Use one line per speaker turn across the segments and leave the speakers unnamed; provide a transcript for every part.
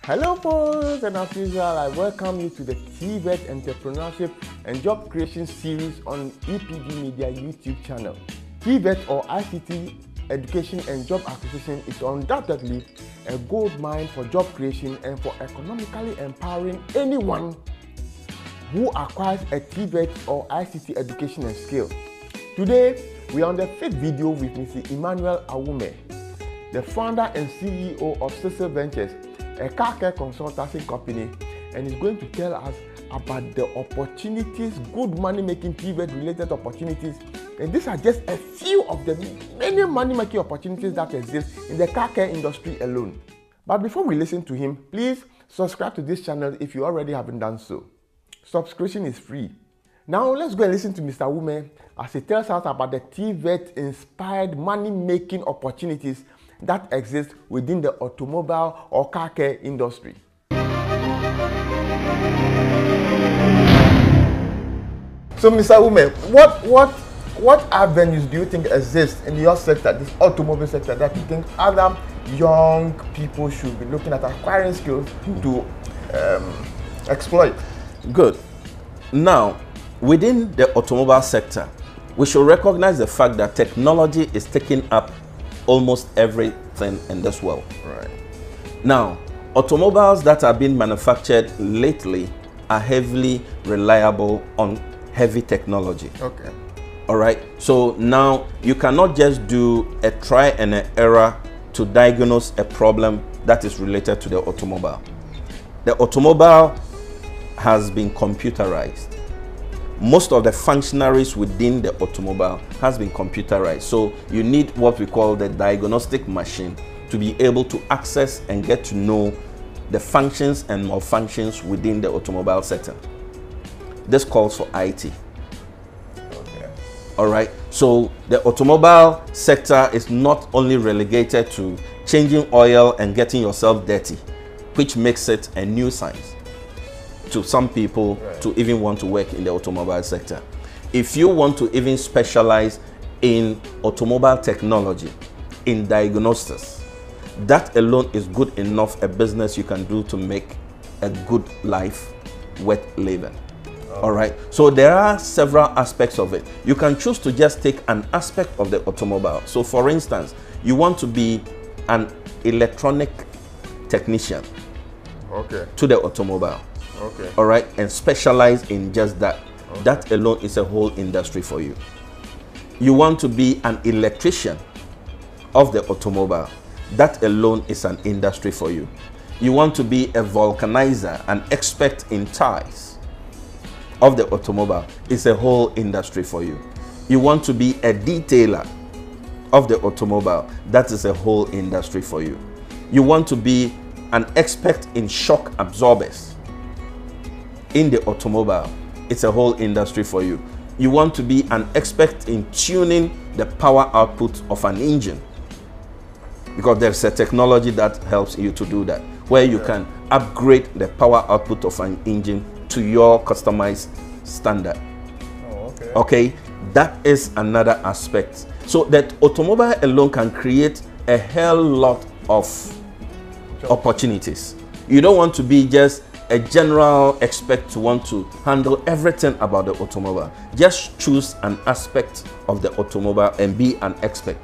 Hello folks, and as usual, I welcome you to the TVET Entrepreneurship and Job Creation series on EPD Media YouTube channel. TVET or ICT Education and Job Acquisition is undoubtedly a gold mine for job creation and for economically empowering anyone who acquires a TVET or ICT education and skill. Today, we are on the fifth video with Mr. Emmanuel Awumee, the founder and CEO of Sesil Ventures, a car care consultancy company, and is going to tell us about the opportunities, good money-making TVET related opportunities. And these are just a few of the many money-making opportunities that exist in the car care industry alone. But before we listen to him, please subscribe to this channel if you already haven't done so. Subscription is free. Now let's go and listen to Mr. Awumee as he tells us about the TVET-inspired money-making opportunities that exist within the automobile or car care industry. So, Mr. Awumee, what avenues do you think exist in your sector, this automobile sector, that you think other young people should be looking at acquiring skills to exploit?
Good. Now, within the automobile sector, we should recognize the fact that technology is taking up almost everything in this world.
Right.
Now, automobiles that are being manufactured lately are heavily reliable on heavy technology.
Okay.
All right. So now you cannot just do a try and an error to diagnose a problem that is related to the automobile. The automobile has been computerized. Most of the functionaries within the automobile has been computerized. So you need what we call the diagnostic machine to be able to access and get to know the functions and malfunctions within the automobile sector. This calls for IT.
Okay.
All right. So the automobile sector is not only relegated to changing oil and getting yourself dirty, which makes it a nuisance to some people to even want to work in the automobile sector. If you want to even specialize in automobile technology, in diagnostics, that alone is good enough a business you can do to make a good life worth living. All right. So there are several aspects of it. You can choose to just take an aspect of the automobile. So for instance, you want to be an electronic technician to the automobile.
Okay.
All right, and specialize in just that. Okay. That alone is a whole industry for you. You want to be an electrician of the automobile. That alone is an industry for you. You want to be a vulcanizer, an expert in tires of the automobile. It's a whole industry for you. You want to be a detailer of the automobile. That is a whole industry for you. You want to be an expert in shock absorbers in the automobile. It's a whole industry for you. You want to be an expert in tuning the power output of an engine, because there's a technology that helps you to do that, where you can upgrade the power output of an engine to your customized standard. Okay, that is another aspect. So that automobile alone can create a hell lot of opportunities. You don't want to be just a general expert to want to handle everything about the automobile. Just choose an aspect of the automobile and be an expert,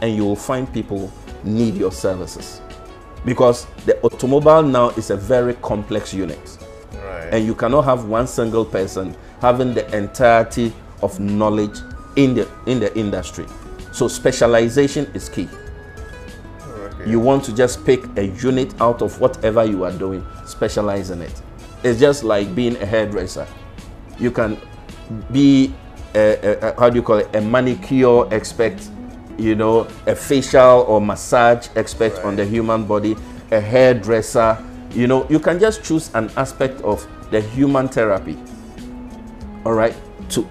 and you will find people need your services, because the automobile now is a very complex unit.
Right.
And you cannot have one single person having the entirety of knowledge in the industry. So specialization is key.
Okay.
You want to just pick a unit out of whatever you are doing, specialize in it. It's just like being a hairdresser. You can be a manicure expert, you know, a facial or massage expert on the human body, a hairdresser. You know, you can just choose an aspect of the human therapy, all right, to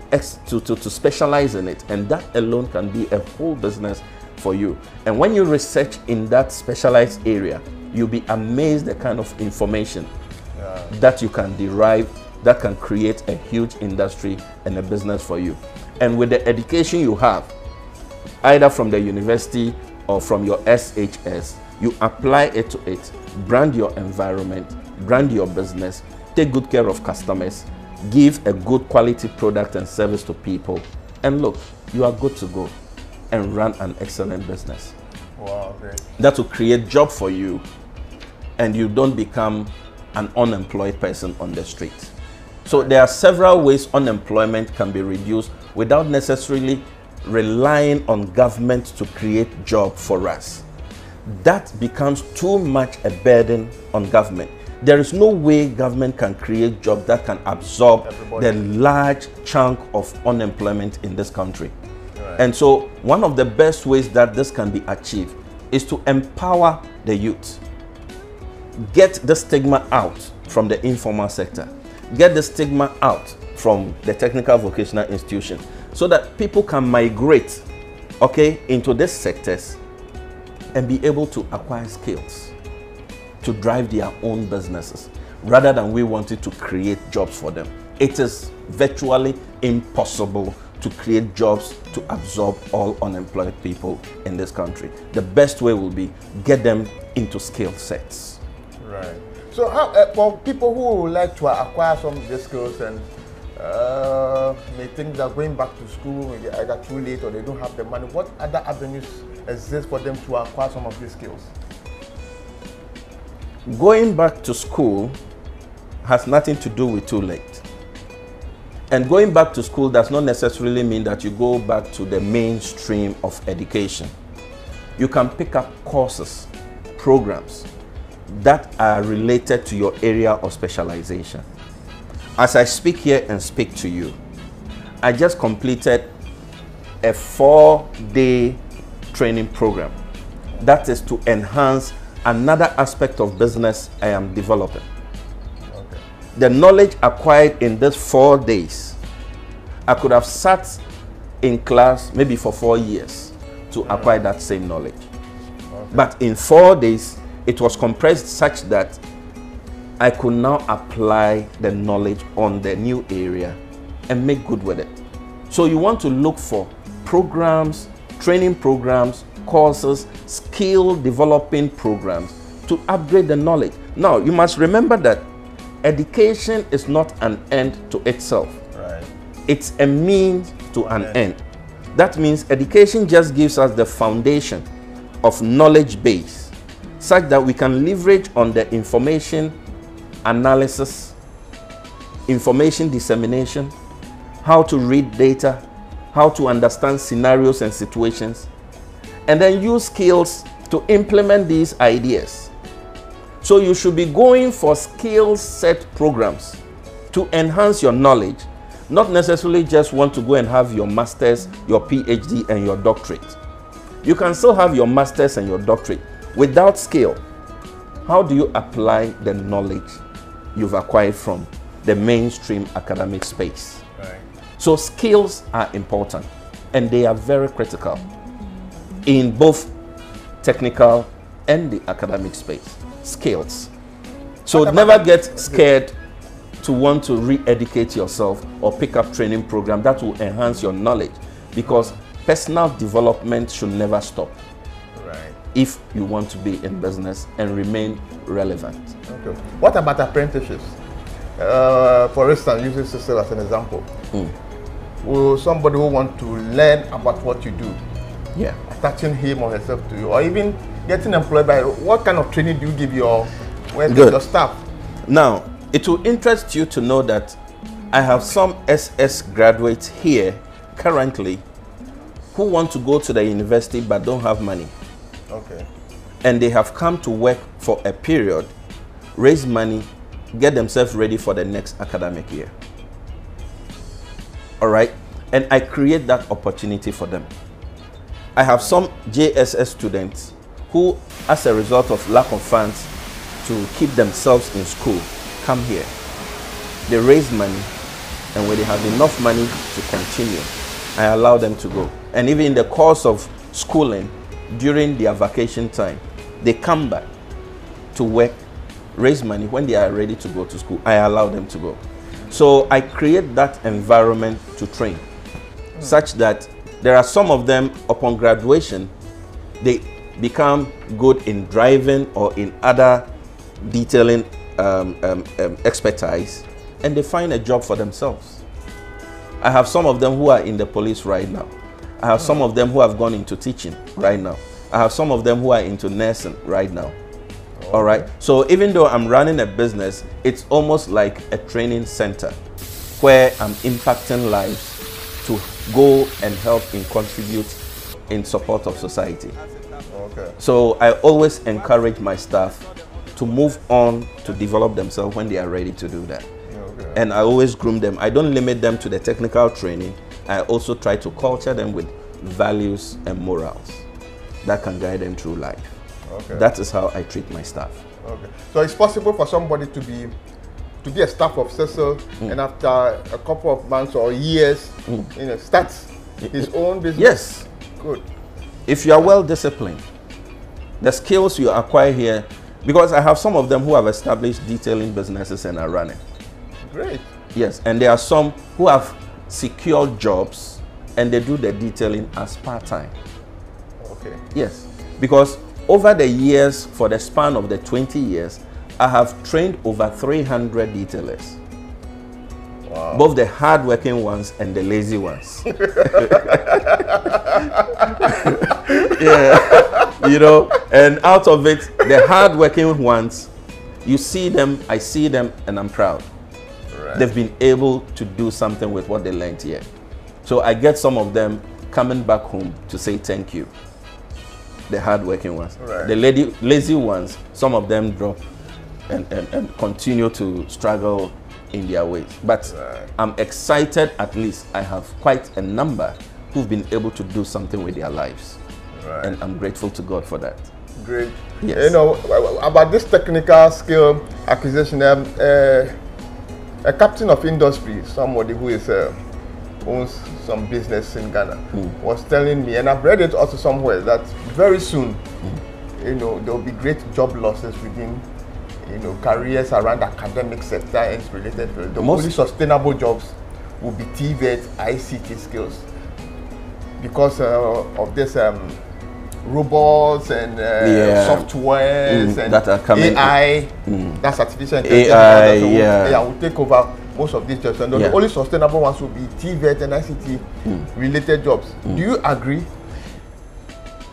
specialize in it, and that alone can be a whole business for you. And when you research in that specialized area, you'll be amazed the kind of information that you can derive that can create a huge industry and a business for you. And with the education you have, either from the university or from your SHS, You apply it to it, brand your environment, brand your business, take good care of customers, give a good quality product and service to people, and look, you are good to go and run an excellent business.
Wow, great.
That will create job for you, and you don't become an unemployed person on the street. So there are several ways unemployment can be reduced without necessarily relying on government to create job for us. That becomes too much a burden on government. There is no way government can create job that can absorb the large chunk of unemployment in this country. Right. And so one of the best ways that this can be achieved is to empower the youth. Get the stigma out from the informal sector. Get the stigma out from the technical vocational institution so that people can migrate, okay, into these sectors and be able to acquire skills to drive their own businesses rather than we wanted to create jobs for them. It is virtually impossible to create jobs to absorb all unemployed people in this country. The best way will be get them into skill sets.
Right. So how, for people who would like to acquire some of these skills and may think that going back to school maybe either too late or they don't have the money, what other avenues exist for them to acquire some of these skills?
Going back to school has nothing to do with too late. And going back to school does not necessarily mean that you go back to the mainstream of education. You can pick up courses, programs that are related to your area of specialization. As I speak here and speak to you, I just completed a 4-day training program that is to enhance another aspect of business I am developing. Okay. The knowledge acquired in these 4 days, I could have sat in class maybe for 4 years to acquire that same knowledge. Okay. But in 4 days, it was compressed such that I could now apply the knowledge on the new area and make good with it. So you want to look for programs, training programs, courses, skill developing programs to upgrade the knowledge. Now, you must remember that education is not an end to itself. Right. It's a means to an end. That means education just gives us the foundation of knowledge base such that we can leverage on the information analysis, information dissemination, how to read data, how to understand scenarios and situations, and then use skills to implement these ideas. So you should be going for skill set programs to enhance your knowledge, not necessarily just want to go and have your master's, your PhD, and your doctorate. You can still have your master's and your doctorate without skill. How do you apply the knowledge you've acquired from the mainstream academic space? Right. So skills are important and they are very critical in both technical and the academic space. Skills. So never get scared to want to re-educate yourself or pick up training program that will enhance your knowledge, because personal development should never stop. Right. If you want to be in business and remain relevant.
Okay. What about apprenticeships? For instance, using Sesil as an example. Will somebody who want to learn about what you do, attaching him or herself to you, or even getting employed by, what kind of training do you give your staff? Now,
it will interest you to know that I have some SS graduates here currently who want to go to the university but don't have money. Okay. And they have come to work for a period, raise money, get themselves ready for the next academic year. All right? And I create that opportunity for them. I have some JSS students who, as a result of lack of funds to keep themselves in school, come here. They raise money, and when they have enough money to continue, I allow them to go. And even in the course of schooling, during their vacation time, they come back to work, raise money. When they are ready to go to school, I allow them to go. So I create that environment to train, such that there are some of them upon graduation, they become good in driving or in other detailing expertise, and they find a job for themselves. I have some of them who are in the police right now. I have some of them who have gone into teaching right now. I have some of them who are into nursing right now. All right. So even though I'm running a business, it's almost like a training center where I'm impacting lives to go and help and contribute in support of society.
Okay.
So I always encourage my staff to move on to develop themselves when they are ready to do that.
Okay.
And I always groom them. I don't limit them to the technical training. I also try to culture them with values and morals that can guide them through life.
Okay.
That is how I treat my staff.
Okay. So it's possible for somebody to be a staff of Sesil and after a couple of months or years, start his own business?
Yes.
Good.
If you are well disciplined, the skills you acquire here, because I have some of them who have established detailing businesses and are running.
Great.
Yes, and there are some who have secured jobs and they do the detailing as part-time.
Okay.
Yes, because over the years, for the span of the 20 years, I have trained over 300 detailers.
Wow.
Both the hard-working ones and the lazy ones. Yeah, you know, and out of it, the hard-working ones, you see them, I see them, and I'm proud.
Right.
They've been able to do something with what they learned here. So I get some of them coming back home to say thank you. The hard-working ones.
Right.
The lazy ones, some of them drop and continue to struggle in their ways. But
right.
I'm excited, at least I have quite a number who've been able to do something with their lives.
Right.
And I'm grateful to God for that.
Great.
Yes.
You know, about this technical skill acquisition, a captain of industry, somebody who is owns some business in Ghana, was telling me, and I've read it also somewhere, that very soon, you know, there will be great job losses within, you know, careers around academic sector and related. The only sustainable jobs will be TVET, ICT skills, because of this robots and softwares and
that are coming
AI, that's artificial intelligence.
AI,
will take over most of these jobs. And the only sustainable ones will be TVET and ICT related jobs. Do you agree?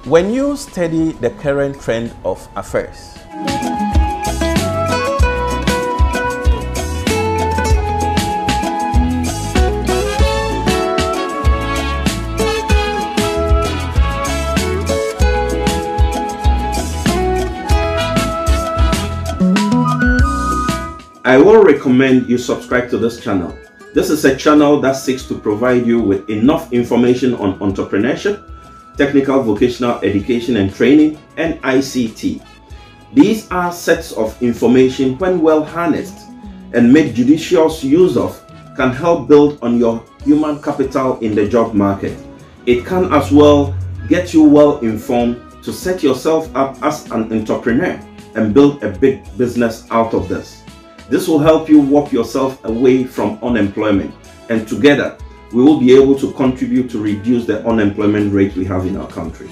When you study the current trend of affairs, I will recommend you subscribe to this channel. This is a channel that seeks to provide you with enough information on entrepreneurship, technical vocational education and training, and ICT. These are sets of information, when well harnessed and made judicious use of, can help build on your human capital in the job market. It can as well get you well informed to set yourself up as an entrepreneur and build a big business out of this. This will help you walk yourself away from unemployment, and together we will be able to contribute to reduce the unemployment rate we have in our country.